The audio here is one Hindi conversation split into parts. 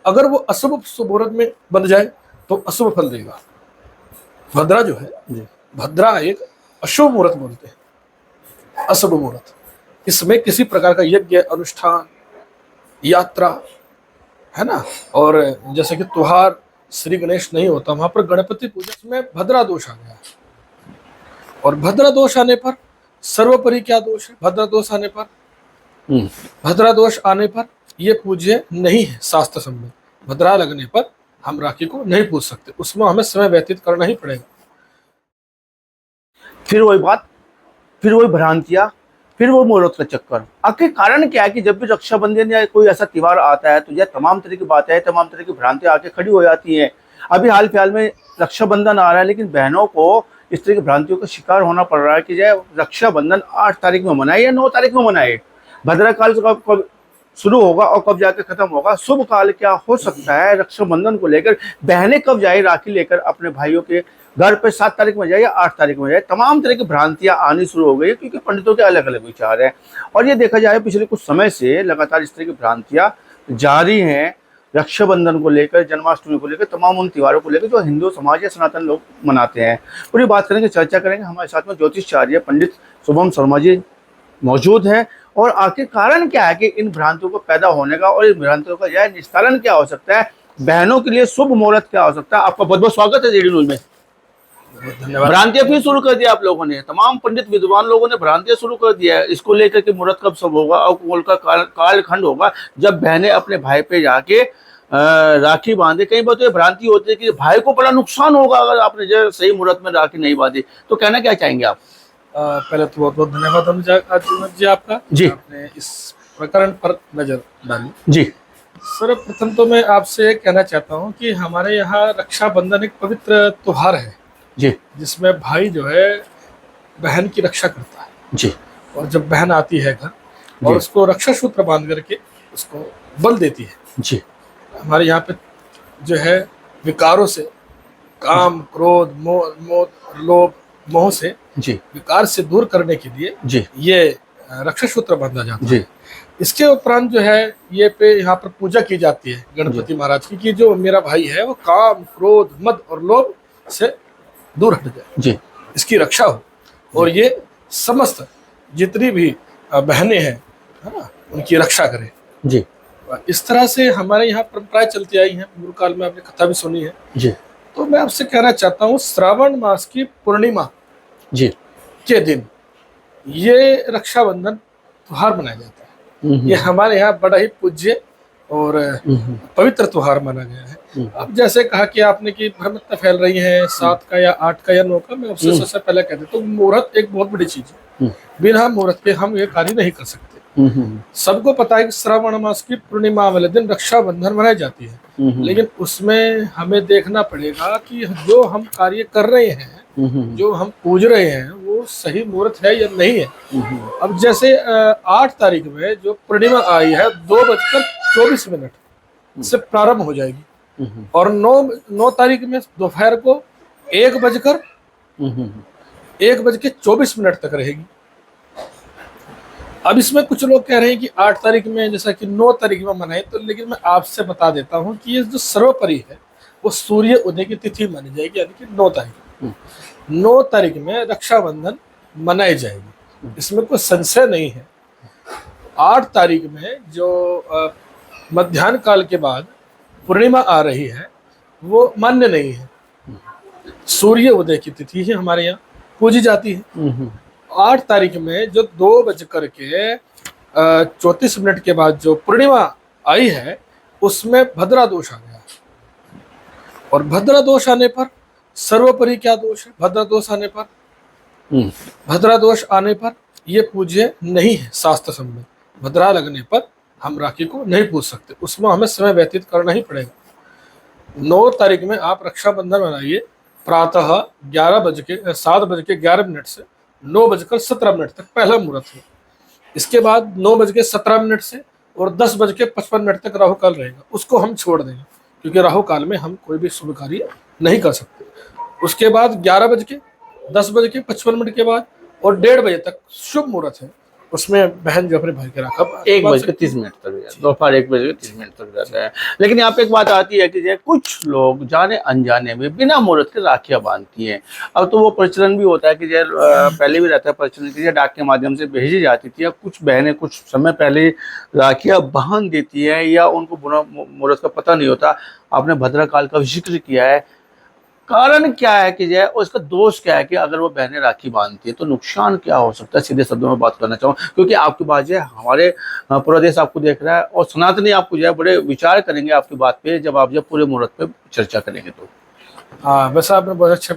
अगर वो अशुभ शुभ मुहूर्त में बन जाए तो अशुभ फल देगा। भद्रा जो है, भद्रा एक अशुभ मुहूर्त बोलते हैं, अशुभ मुहूर्त। इसमें किसी प्रकार का यज्ञ अनुष्ठान, यात्रा, है ना, और जैसे कि त्योहार श्री गणेश नहीं होता, वहां पर गणपति पूजा में भद्रा दोष आ गया। और भद्रा दोष आने पर सर्वोपरि क्या दोष है? भद्रा दोष आने पर, भद्रा दोष आने पर ये पूज्य नहीं है शास्त्र सम्मत। भद्रा लगने पर हम राखी को नहीं पूज सकते, उसमें हमें समय व्यतीत करना ही पड़ेगा। फिर वही बात, फिर वही भ्रांतियां, फिर वो मुहूर्त का चक्कर। आखिर कारण क्या है कि जब भी रक्षाबंधन या कोई ऐसा त्योहार आता है तो यह तमाम तरह की बातें, तमाम तरह की भ्रांतियां आके खड़ी हो जाती हैं। अभी हाल फिलहाल में रक्षाबंधन आ रहा है, लेकिन बहनों को इस तरह की भ्रांतियों का शिकार होना पड़ रहा है कि जो रक्षाबंधन 8 तारीख में मनाए या 9 तारीख में मनाए, भद्रा काल कब शुरू होगा और कब जाकर खत्म होगा, शुभ काल क्या हो सकता है रक्षाबंधन को लेकर, बहनें कब जाए राखी लेकर अपने भाइयों के घर पे, 7 तारीख में जाए या 8 तारीख में जाए, तमाम तरह की भ्रांतियां आनी शुरू हो गई है, क्योंकि पंडितों के अलग अलग विचार हैं। और ये देखा जाए पिछले कुछ समय से लगातार इस तरह की भ्रांतियां जारी हैं रक्षाबंधन को लेकर, जन्माष्टमी को लेकर, तमाम उन त्योहारों को लेकर जो हिंदू समाज या सनातन लोग मनाते हैं। पूरी बात करेंगे, चर्चा करेंगे। हमारे साथ में ज्योतिषाचार्य पंडित शुभम शर्मा जी मौजूद हैं, और आखिर कारण क्या है कि इन भ्रांतियों को पैदा होने का, और इन भ्रांतियों का यह निस्तारण क्या हो सकता है, बहनों के लिए शुभ मुहूर्त क्या हो सकता है। आपका बहुत बहुत स्वागत है जेडी न्यूज में। धन्यवाद। भ्रांतियां फिर शुरू कर दिया आप लोगों ने, तमाम पंडित विद्वान लोगों ने भ्रांतियां शुरू कर दिया है इसको लेकर के मुहूर्त कब सब होगा और कौन का कालखंड होगा जब बहनें अपने भाई पे जाके राखी बांधे। कई बार तो ये भ्रांति होती है कि भाई को बड़ा नुकसान होगा अगर आपने जो सही मुहूर्त में राखी नहीं बांधी। तो कहना क्या चाहेंगे आप? पहले तो बहुत बहुत धन्यवाद जी आपका, जी, आपने इस प्रकरण पर नजर डाली। जी, सर्वप्रथम तो मैं आपसे कहना चाहता हूँ कि हमारे यहाँ रक्षाबंधन एक पवित्र त्योहार है जी, जिसमें भाई जो है बहन की रक्षा करता है जी, और जब बहन आती है घर और उसको रक्षा सूत्र बांध करके उसको बल देती है। जी, हमारे यहाँ पे जो है विकारों से, काम, क्रोध, मोह, लोभ, मोह से, जी, विकार से दूर करने के लिए जी, ये रक्षा सूत्र बांधा जाता जी, है। इसके उपरांत जो है ये पे यहाँ पर पूजा की जाती है गणपति महाराज की, कि जो मेरा भाई है वो काम, क्रोध, मद और लोभ से दूर हट जाए, जी, इसकी रक्षा हो, और ये समस्त जितनी भी बहनें हैं, है ना, उनकी रक्षा करें। जी, इस तरह से हमारे यहाँ परंपराएं चलती आई हैं, गुरु काल में आपने कथा भी सुनी है। जी, तो मैं आपसे कहना चाहता हूँ, श्रावण मास की पूर्णिमा जी के दिन ये रक्षाबंधन त्योहार मनाया जाता है। ये हमारे यहाँ बड़ा ही पूज्य और पवित्र त्योहार माना गया है। अब जैसे कहा कि आपने कि भ्रमता फैल रही है 7 का या 8 का या 9 का, मैं आपसे सबसे पहले कह देता हूँ मुहूर्त एक बहुत बड़ी चीज है, बिना मुहूर्त के हम ये कार्य नहीं कर सकते। सबको पता है कि श्रावण मास की पूर्णिमा वाले दिन रक्षाबंधन मनाई जाती है, लेकिन उसमें हमें देखना पड़ेगा कि जो हम कार्य कर रहे हैं, जो हम पूज रहे हैं, वो सही मुहूर्त है या नहीं है। अब जैसे 8 तारीख में जो पूर्णिमा आई है 2:24 से प्रारंभ हो जाएगी और 9 तारीख में दोपहर को 1:24 तक रहेगी। अब इसमें कुछ लोग कह रहे हैं कि 8 तारीख में जैसा कि 9 तारीख में मनाए, तो लेकिन मैं आपसे बता देता हूं कि ये जो सर्वोपरि है वो सूर्य उदय की तिथि मानी जाएगी, यानी कि 9 तारीख। 9 तारीख में रक्षाबंधन मनाई जाएगी, इसमें कोई संशय नहीं है। 8 तारीख में जो मध्याह्न काल के बाद पूर्णिमा आ रही है वो मान्य नहीं है। सूर्य उदय की तिथि ही हमारे यहाँ पूजी जाती है। 8 तारीख में जो 2:34 के बाद जो पूर्णिमा आई है उसमें भद्रा दोष आ गया, और भद्रा दोष आने पर सर्वोपरि क्या दोष है? भद्रा दोष आने पर, भद्रा दोष आने पर ये पूज्य नहीं है शास्त्र सम्मत। भद्रा लगने पर हम राखी को नहीं पूज सकते, उसमें हमें समय व्यतीत करना ही पड़ेगा। 9 तारीख में आप रक्षाबंधन मनाइए, प्रातः 7:11 से 9:17 तक पहला मुहूर्त है। इसके बाद 9:17 से और 10:55 तक राहु काल रहेगा, उसको हम छोड़ देंगे क्योंकि राहु काल में हम कोई भी शुभ कार्य नहीं कर सकते। उसके बाद 10:55 के बाद और 1:30 बजे तक शुभ मुहूर्त है, उसमें बहन जो अपने भाई के राखा 1:30 तक, दोपहर 1:30 तक रहता है। लेकिन यहाँ पे एक बात आती है कि जो कुछ लोग जाने अनजाने में बिना मुहूर्त के राखियाँ बांधती हैं। अब तो वो प्रचलन भी होता है कि जो पहले भी रहता है प्रचलन कि डाक के माध्यम से भेजी जाती थी, या कुछ बहनें कुछ समय पहले राखियाँ बांध देती है या उनको मुहूर्त का पता नहीं होता। आपने भद्रकाल का जिक्र किया है, कारण क्या है कि जो है उसका दोष क्या है कि अगर वो बहनें राखी बांधती है तो नुकसान क्या हो सकता है? सीधे शब्दों में बात करना चाहूँ, क्योंकि आपकी बात जो है हमारे पूरा देश आपको देख रहा है और सनातनी आपको जो है बड़े विचार करेंगे आपकी बात पे जब आप जब पूरे मुहूर्त पे चर्चा करेंगे तो। हाँ, वैसे आपने बहुत अच्छे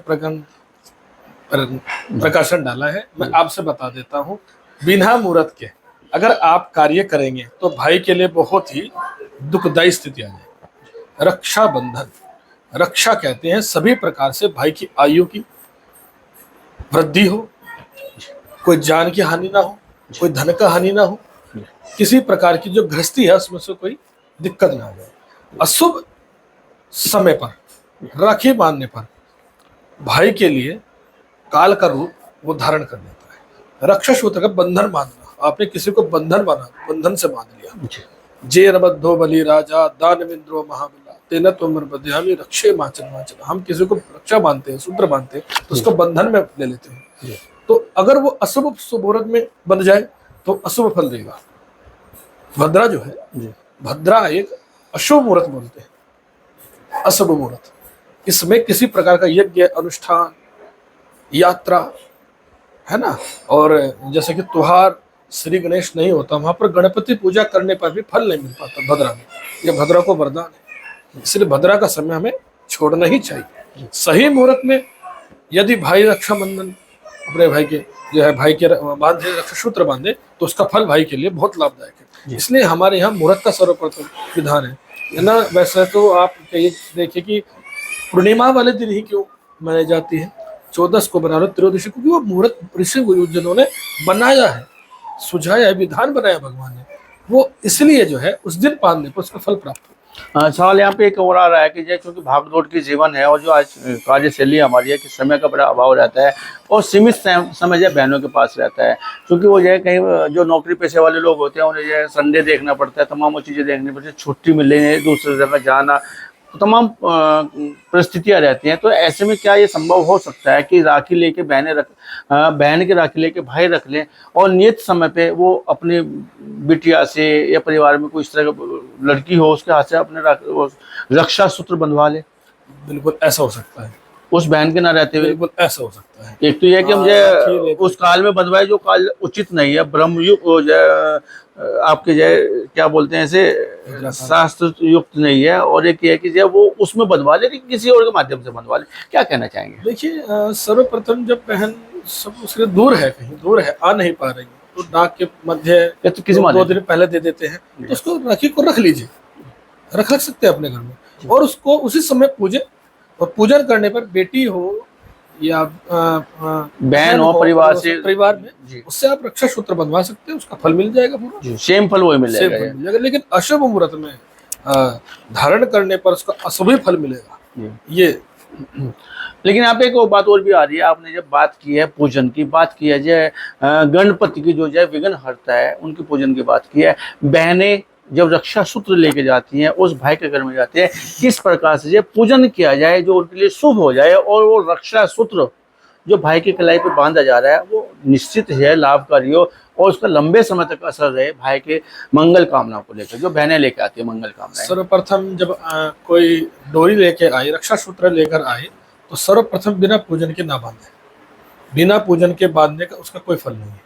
प्रकाशन डाला है। मैं आपसे बता देता हूँ, बिना मुहूर्त के अगर आप कार्य करेंगे तो भाई के लिए बहुत ही दुखदायी स्थिति आ जाएगी। रक्षाबंधन, रक्षा कहते हैं सभी प्रकार से भाई की आयु की वृद्धि हो, कोई जान की हानि ना हो, कोई धन का हानि ना हो, किसी प्रकार की जो गृहस्थी है उसमें से कोई दिक्कत ना हो। अशुभ समय पर राखी बांधने पर भाई के लिए काल का रूप वो धारण कर लेता है। रक्षा सूत्र का बंधन बांधना, आपने किसी को बंधन बांधा, बंधन से बांध लिया। जेरबद्धो बलि राजा दानवेंद्रो महाबला तेन त्वमर बध्यामि रक्षे माचन माचन। हम किसी को रक्षा बांधते हैं, सूत्र बांधते हैं तो उसको बंधन में ले लेते हैं। तो अगर वो अशुभ मुहूर्त में बंध जाए तो अशुभ फल देगा। भद्रा जो है, भद्रा एक अशुभ मुहूर्त बोलते हैं, अशुभ मुहूर्त। इसमें किसी प्रकार का यज्ञ अनुष्ठान, यात्रा है ना, और जैसे कि त्योहार श्री गणेश नहीं होता, वहां पर गणपति पूजा करने पर भी फल नहीं मिल पाता भद्रा में। यह भद्रा को वरदान है, इसलिए भद्रा का समय हमें छोड़ना ही चाहिए। सही मुहूर्त में यदि भाई रक्षाबंधन अपने भाई के जो है भाई के बांधे, रक्षा सूत्र बांधे तो उसका फल भाई के लिए बहुत लाभदायक है। इसलिए हमारे यहाँ मुहूर्त का सर्वप्रथम विधान है ना। वैसे तो आप देखिए कि पूर्णिमा वाले दिन ही क्यों मनाई जाती है, 14 को बना लो त्रयोदशी, क्योंकि वो मुहूर्त ऋषि जिन्होंने बनाया है, सुझाया है, विधान बनाया भगवान ने, वो इसलिए जो है उस दिन बांधने पर उसका फल प्राप्त हो। सवाल यहाँ पे एक और आ रहा है कि जो क्योंकि भागदौड़ की जीवन है और जो आज कार्यशैली हमारी है कि समय का बड़ा अभाव रहता है और सीमित समय जो बहनों के पास रहता है, क्योंकि वो जो है कहीं जो नौकरी पेशे वाले लोग होते हैं उन्हें जो है संडे देखना पड़ता है, तमाम वो चीज़ें देखनी पड़ती है, छुट्टी मिलने दूसरी जगह जाना, तो तमाम परिस्थितियाँ रहती हैं। तो ऐसे में क्या ये संभव हो सकता है कि राखी लेके बहन के राखी लेके भाई रख लें और नियत समय पे वो अपनी बिटिया से या परिवार में कोई इस तरह का लड़की हो उसके हाथ से अपने रक्षा सूत्र बंधवा ले? बिल्कुल ऐसा हो सकता है, उस बहन के ना रहते हुए। बिल्कुल ऐसा हो सकता है। एक तो यह कि हम जो उस काल में बंधवाए जो काल उचित नहीं है, ब्रह्म युग आपके जो क्या बोलते हैं ऐसे शास्त्र युक्त नहीं है, और एक है कि जो वो उसमें बंधवा ले किसी और के माध्यम से बंधवा ले। क्या कहना चाहेंगे? देखिए, सर्वप्रथम जब बहन सब उससे दूर है, कहीं दूर है, आ नहीं पा रही, तो डाक के मध्य तो किसी 2 दिन पहले दे देते हैं, तो उसको राखी को रख लीजिए, रख सकते हैं अपने घर में, और उसको उसी समय पूजे, और पूजन करने पर बेटी हो या बहन हो परिवार में उससे आप रक्षा सूत्र बंधवा सकते हैं, उसका फल मिल जाएगा पूरा, सेम फल वही मिल जाएगा। लेकिन अशुभ मुहूर्त में धारण करने पर उसका अशुभ फल मिलेगा ये। लेकिन यहाँ पे एक बात और भी आ रही है, आपने जब बात की है पूजन की, बात की है जो गणपति की जो विघ्न हरता है उनकी पूजन की बात की है, बहनें जब रक्षा सूत्र लेके जाती हैं उस भाई के घर में जाती है, किस प्रकार से पूजन किया जाए जो उनके लिए शुभ हो जाए और वो रक्षा सूत्र जो भाई की कलाई पे बांधा जा रहा है वो निश्चित है लाभकारी हो और उसका लंबे समय तक असर रहे भाई के मंगल कामना को लेकर, जो बहनें लेके आती है मंगल कामना। सर्वप्रथम जब कोई डोरी लेके आए, रक्षा सूत्र लेकर आए, तो सर्वप्रथम बिना पूजन के ना बांधे, बिना पूजन के बांधने का उसका कोई फल नहीं है।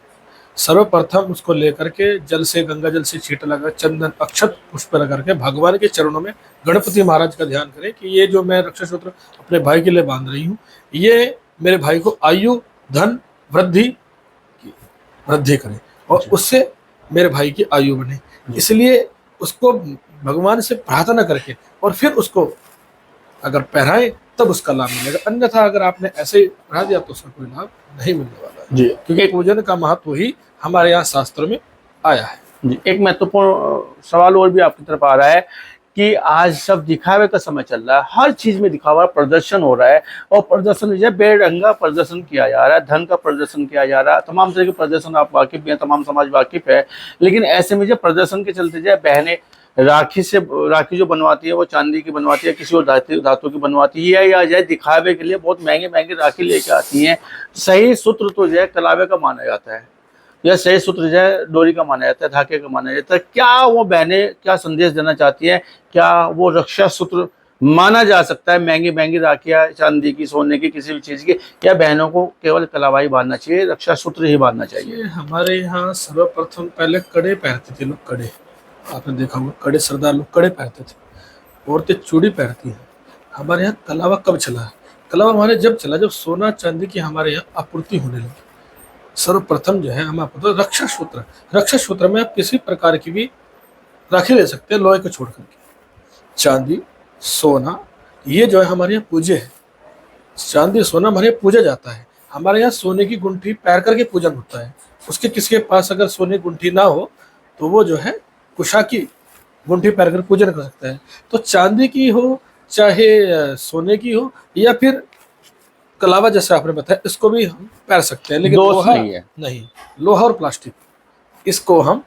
सर्वप्रथम उसको लेकर के जल से, गंगा जल से छींट लगा, चंदन अक्षत पुष्प लगा के भगवान के चरणों में गणपति महाराज का ध्यान करें कि ये जो मैं रक्षा सूत्र अपने भाई के लिए बांध रही हूँ, ये मेरे भाई को आयु धन वृद्धि करे और उससे मेरे भाई की आयु बने। इसलिए उसको भगवान से प्रार्थना करके और फिर उसको अगर पहनाए तब उसका लाभ मिलेगा, अन्यथा अगर आपने ऐसे ही पहना दिया तो उसका कोई लाभ नहीं मिलने वाला है जी, क्योंकि पूजन का महत्व ही हमारे यहाँ शास्त्रों में आया है जी। एक महत्वपूर्ण सवाल और भी आपकी तरफ आ रहा है कि आज सब दिखावे का समय चल रहा है, हर चीज में दिखावा, प्रदर्शन हो रहा है। और प्रदर्शन जो है बेढंगा प्रदर्शन किया जा रहा है, धन का प्रदर्शन किया जा रहा है, तमाम तरह के प्रदर्शन आप वाकिफ हैं, तमाम समाज वाकिफ है। लेकिन ऐसे में जो प्रदर्शन के चलते जो है बहनें राखी जो बनवाती है वो चांदी की बनवाती है, किसी और धातु की बनवाती है, या जो है दिखावे के लिए बहुत महंगे महंगे राखी लेके आती हैं। सही सूत्र तो जो है कलावे का माना जाता है, या सही सूत्र जो है डोरी का माना जाता है, धागे का माना जाता है। क्या वो बहनें क्या संदेश देना चाहती हैं? क्या वो रक्षा सूत्र माना जा सकता है महंगी महंगी राखियां चांदी की, सोने की, किसी भी चीज की, या बहनों को केवल कलाबाई बांधना चाहिए, रक्षा सूत्र ही बांधना चाहिए? ये हमारे यहाँ सर्वप्रथम पहले कड़े पहनते थे लोग, कड़े, आपने देखा होगा कड़े, सरदार लोग कड़े पहनते थे, औरतें चूड़ी पहनती हैं। हमारे यहाँ कलावा कब चला है? कलावा हमारे जब चला जब सोना चांदी की हमारे यहाँ आपूर्ति होने लगी। सर्वप्रथम जो है हम आपको तो रक्षा सूत्र, रक्षा सूत्र में आप किसी प्रकार की भी राखी ले सकते हैं, लोहे को छोड़ करके। चांदी सोना ये जो है हमारे यहाँ पूजे है, चांदी सोना हमारे यहाँ पूजा जाता है। हमारे यहाँ सोने की गुंठी पैर करके पूजन होता है। उसके किसके पास अगर सोने की गुंठी ना हो तो वो जो है कुशा की गुंठी पैर कर पूजन कर सकता है। तो चांदी की हो चाहे सोने की हो या फिर कलावा जैसे आपने बताया, इसको भी हम पैर सकते हैं, लेकिन दोष लोहा नहीं है। नहीं, लोहा और प्लास्टिक इसको हम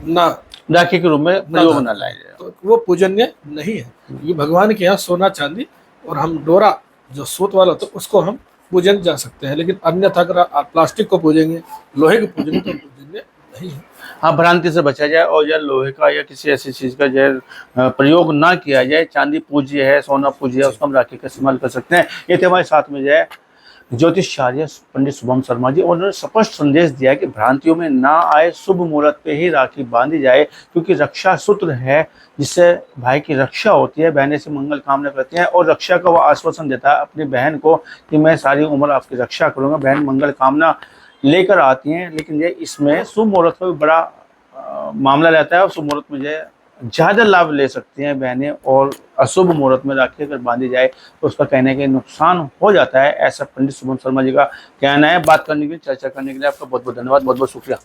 ना राखी के रूप में प्रयोग न लाया जाए। तो वो पूजनीय नहीं है। ये भगवान के यहाँ सोना चांदी और हम डोरा जो सूत वाला होता है उसको हम पूजन जा सकते हैं, लेकिन अन्यथा अगर आप प्लास्टिक को पूजेंगे, लोहे को पूजेंगे तो पूजनीय नहीं है। हाँ, भ्रांति से बचा जाए और या लोहे का या किसी ऐसी चीज का जो प्रयोग ना किया जाए। चांदी पूज्य है, सोना पूज्य है, उसको हम राखी का इस्तेमाल कर सकते हैं। ये थे हमारे साथ में जो है ज्योतिषाचार्य पंडित शुभम शर्मा जी, और उन्होंने स्पष्ट संदेश दिया है कि भ्रांतियों में ना आए, शुभ मुहूर्त पे ही राखी बांधी जाए, क्योंकि रक्षा सूत्र है जिससे भाई की रक्षा होती है, बहनें से मंगल कामना करती हैं और रक्षा का वो आश्वासन देता है अपनी बहन को कि मैं सारी उम्र आपकी रक्षा करूंगा। बहन मंगल कामना लेकर आती हैं, लेकिन ये इसमें शुभ मुहूर्त का भी बड़ा मामला रहता है, और शुभ मुहूर्त में जो है ज़्यादा लाभ ले सकती हैं बहनें, और अशुभ मुहूर्त में राखी अगर बांधी जाए तो उसका कहने के नुकसान हो जाता है। ऐसा पंडित शुभम शर्मा जी का कहना है। बात करने के लिए, चर्चा करने के लिए आपका बहुत बहुत धन्यवाद, बहुत बहुत शुक्रिया।